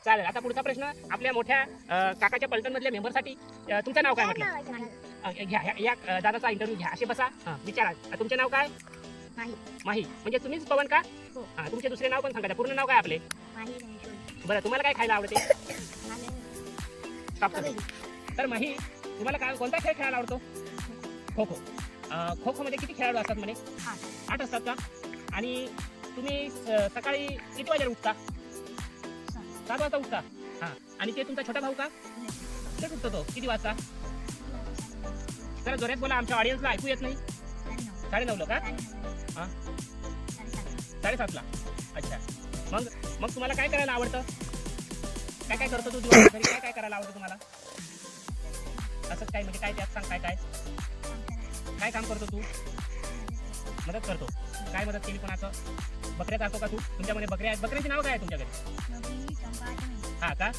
चालेल. आता पुढचा प्रश्न आपल्या मोठ्या काकाच्या पलटण मधल्या मेंबरसाठी तुमचं नाव काय म्हटलं? या दादाचा इंटरव्ह्यू घ्या. असे बसा. विचारा तुमचे नाव काय? माही. म्हणजे तुम्हीच पवन का? तुमचे दुसरे नाव पण सांगा. पूर्ण नाव काय आपले? बरं, तुम्हाला काय खायला आवडते? स्टॉप करू. तर माही, तुम्हाला काय कोणता खेळ खेळायला आवडतो? खो खो. खो खो मध्ये किती खेळाडू असतात म्हणे? 8 असतात का? आणि तुम्ही सकाळी किती वाजेला उठता? 7 वाजता उठता. आणि ते तुमचा छोटा भाऊ का? ते उठतो तो किती वाजता? जरा जोरात बोला, आमच्या ऑडियन्सला ऐकू येत नाही. 9:30 का? 7:30ला. अच्छा. मग तुम्हाला काय करायला आवडतं? काय करतो तू दिवसभर घरी? काय करायला आवडतं तुम्हाला? असंच काय म्हणजे काय त्यात सांग. काय काम करतो तू? मदत करतो. काय मदत केली कोणाचं? बकऱ्या जातो का तू? तुमच्यामध्ये बकऱ्या आहेत. बकऱ्यांची नाव काय आहे तुमच्याकडे? का?